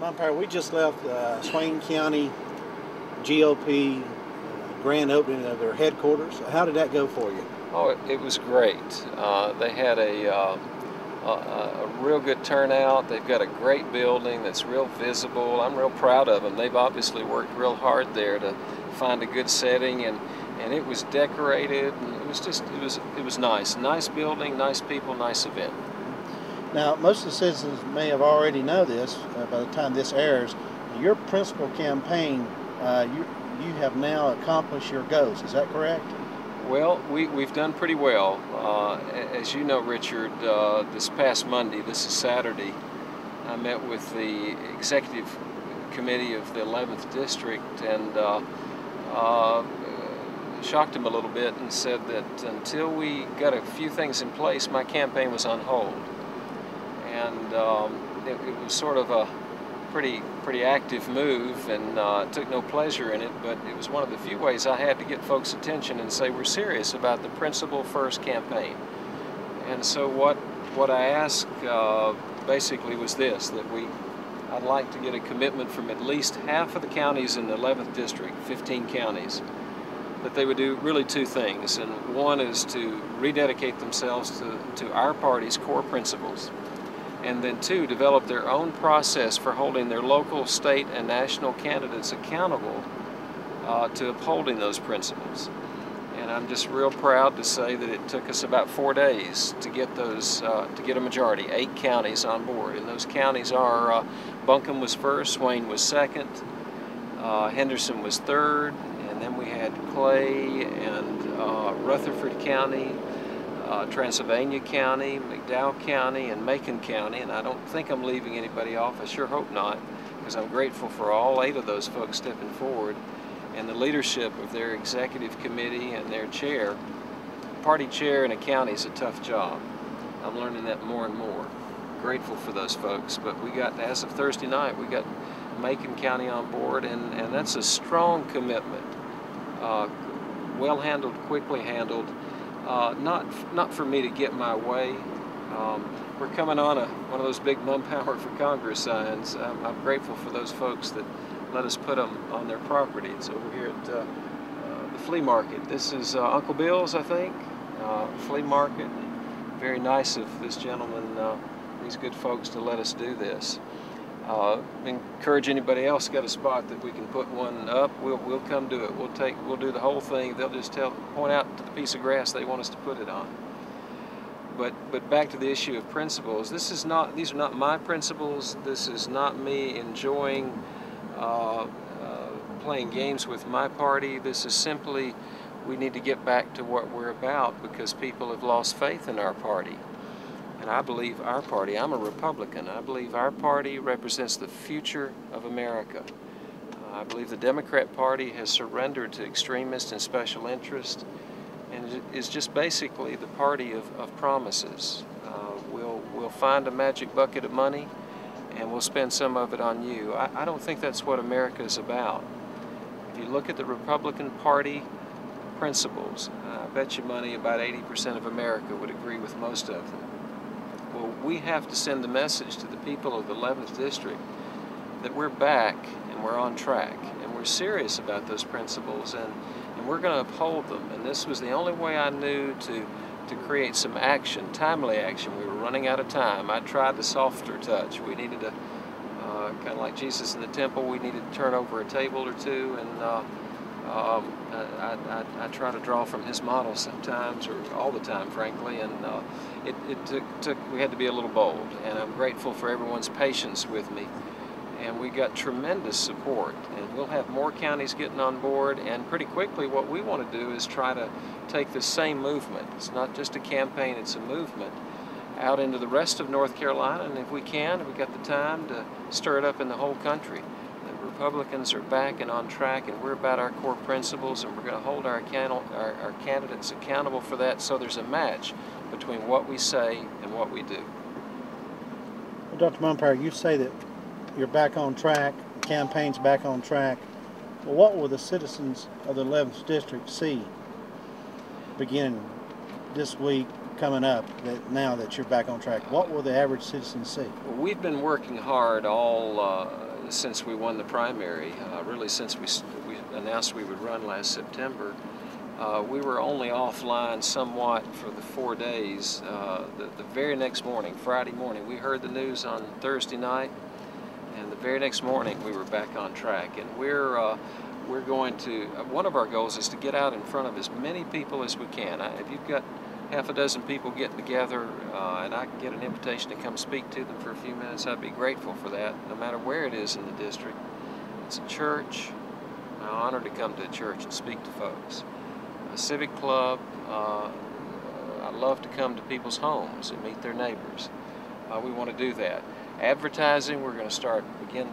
Mumpower, we just left Swain County GOP grand opening of their headquarters. How did that go for you? Oh, it was great. They had a real good turnout. They've got a great building that's real visible. I'm real proud of them. They've obviously worked real hard there to find a good setting, and it was decorated, and it was nice. Nice building, nice people, nice event. Now, most of the citizens may have already know this by the time this airs. Your principal campaign, you have now accomplished your goals. Is that correct? Well, we've done pretty well. As you know, Richard, this past Monday, this is Saturday, I met with the executive committee of the 11th District and shocked him a little bit and said that until we got a few things in place, my campaign was on hold. And it was sort of a pretty active move, and took no pleasure in it, but it was one of the few ways I had to get folks' attention and say we're serious about the principle first campaign. And so what I asked basically was this, that I'd like to get a commitment from at least half of the counties in the 11th District, 15 counties, that they would do really two things. And one is to rededicate themselves to our party's core principles, and then two, develop their own process for holding their local, state, and national candidates accountable to upholding those principles. And I'm just real proud to say that it took us about 4 days to get those, to get a majority, 8 counties on board. And those counties are Buncombe was first, Swain was second, Henderson was third, and then we had Clay and Rutherford County, Transylvania County, McDowell County, and Macon County, and I don't think I'm leaving anybody off. I sure hope not, because I'm grateful for all 8 of those folks stepping forward and the leadership of their executive committee and their chair. Party chair in a county is a tough job. I'm learning that more and more. Grateful for those folks, but we got, as of Thursday night, we got Macon County on board, and that's a strong commitment. Well handled, quickly handled. Not for me to get my way. We're coming on one of those big Mumpower for Congress signs. I'm grateful for those folks that let us put them on their property. It's over here at the flea market. This is Uncle Bill's, I think, flea market. Very nice of this gentleman, these good folks, to let us do this. Encourage anybody else got a spot that we can put one up, we'll come do it. We'll do the whole thing. They'll just point out to the piece of grass they want us to put it on. But back to the issue of principles. These are not my principles. This is not me enjoying playing games with my party. This is simply, we need to get back to what we're about, because people have lost faith in our party. And I believe our party, I'm a Republican, I believe our party represents the future of America. I believe the Democrat Party has surrendered to extremists and special interests, and is just basically the party of promises. We'll find a magic bucket of money, and we'll spend some of it on you. I don't think that's what America is about. If you look at the Republican Party principles, I bet you money about 80% of America would agree with most of them. Well, we have to send the message to the people of the 11th District that we're back and we're on track, and we're serious about those principles, and we're going to uphold them. And this was the only way I knew to create some action, timely action. We were running out of time. I tried the softer touch. We needed to, kind of like Jesus in the temple, we needed to turn over a table or two, and I try to draw from his model sometimes, or all the time, frankly, and we had to be a little bold, and I'm grateful for everyone's patience with me. And we got tremendous support, and we'll have more counties getting on board, and pretty quickly what we want to do is try to take the same movement. It's not just a campaign, it's a movement, out into the rest of North Carolina, and if we can, if we got the time, to stir it up in the whole country. The Republicans are back and on track, and we're about our core principles, and we're going to hold our candidates accountable for that, so there's a match between what we say and what we do. Well, Dr. Mumpower, you say that you're back on track, the campaign's back on track. Well, what will the citizens of the 11th District see beginning this week, coming up, now that you're back on track? What will the average citizen see? Well, we've been working hard all since we won the primary, really since we announced we would run last September. We were only offline somewhat for the 4 days. The very next morning, Friday morning, we heard the news on Thursday night, and the very next morning we were back on track. And we're going to, one of our goals is to get out in front of as many people as we can. If you've got half a dozen people getting together and I can get an invitation to come speak to them for a few minutes, I'd be grateful for that, no matter where it is in the district. It's a church. I'm honored to come to a church and speak to folks. A civic club, I love to come to people's homes and meet their neighbors. We want to do that. Advertising, we're going to begin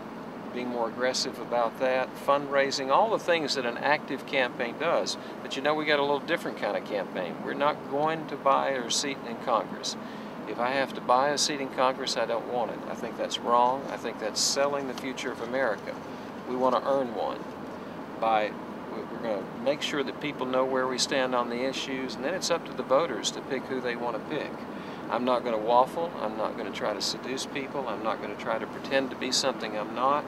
being more aggressive about that. Fundraising, all the things that an active campaign does. But you know, we got a little different kind of campaign. We're not going to buy a seat in Congress. If I have to buy a seat in Congress, I don't want it. I think that's wrong. I think that's selling the future of America. We want to earn one we're going to make sure that people know where we stand on the issues, and then it's up to the voters to pick who they want to pick. I'm not going to waffle. I'm not going to try to seduce people. I'm not going to try to pretend to be something I'm not.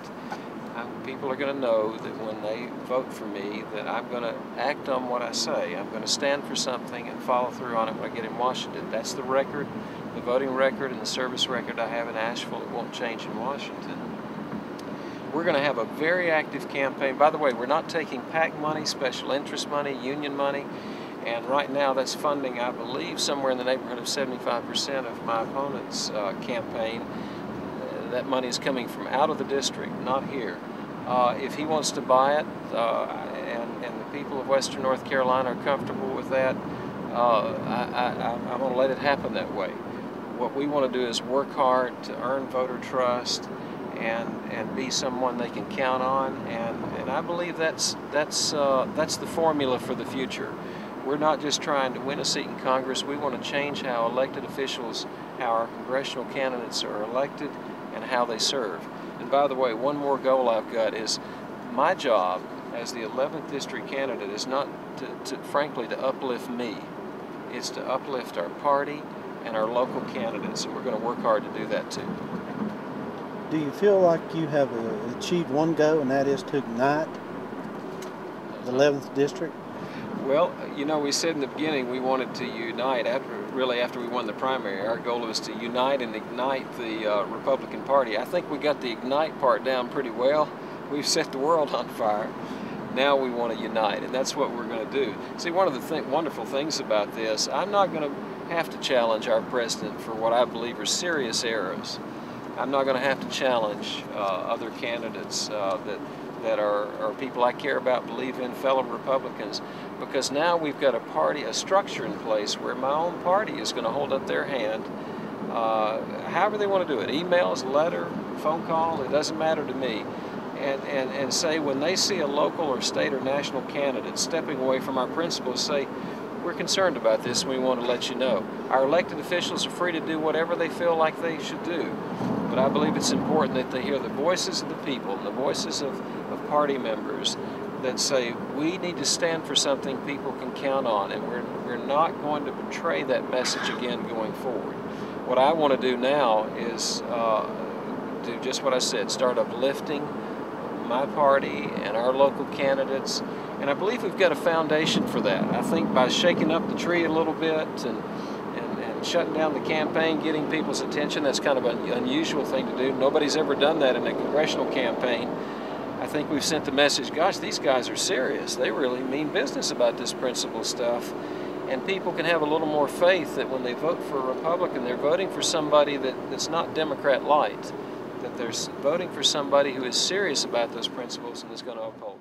People are going to know that when they vote for me that I'm going to act on what I say. I'm going to stand for something and follow through on it when I get in Washington. That's the record, the voting record and the service record I have in Asheville. It won't change in Washington. We're going to have a very active campaign. By the way, we're not taking PAC money, special interest money, union money, and right now that's funding, I believe, somewhere in the neighborhood of 75% of my opponent's campaign. That money is coming from out of the district, not here. If he wants to buy it, and the people of Western North Carolina are comfortable with that, I'm going to let it happen that way. What we want to do is work hard to earn voter trust and be someone they can count on, and I believe that's the formula for the future. We're not just trying to win a seat in Congress. We want to change how elected officials, how our congressional candidates are elected, and how they serve. And by the way, one more goal I've got is my job as the 11th district candidate is not frankly to uplift me. It's to uplift our party and our local candidates, and we're going to work hard to do that too. Do you feel like you have achieved one goal, and that is to ignite the 11th district? Well, you know, we said in the beginning we wanted to unite. After we won the primary, our goal was to unite and ignite the Republican Party. I think we got the ignite part down pretty well. We've set the world on fire. Now we want to unite, and that's what we're going to do. See, one of the wonderful things about this, I'm not going to have to challenge our president for what I believe are serious errors. I'm not going to have to challenge other candidates that are people I care about, believe in, fellow Republicans, because now we've got a structure in place where my own party is going to hold up their hand, however they want to do it, emails, letter, phone call, it doesn't matter to me, and say when they see a local or state or national candidate stepping away from our principles, say, we're concerned about this and we want to let you know. Our elected officials are free to do whatever they feel like they should do, but I believe it's important that they hear the voices of the people and the voices of party members that say we need to stand for something people can count on, and we're not going to betray that message again going forward. What I want to do now is do just what I said, start uplifting my party and our local candidates, and I believe we've got a foundation for that. I think by shaking up the tree a little bit and shutting down the campaign, getting people's attention, that's kind of an unusual thing to do. Nobody's ever done that in a congressional campaign. I think we've sent the message, gosh, these guys are serious. They really mean business about this principle stuff. And people can have a little more faith that when they vote for a Republican, they're voting for somebody that's not Democrat light, that they're voting for somebody who is serious about those principles and is going to uphold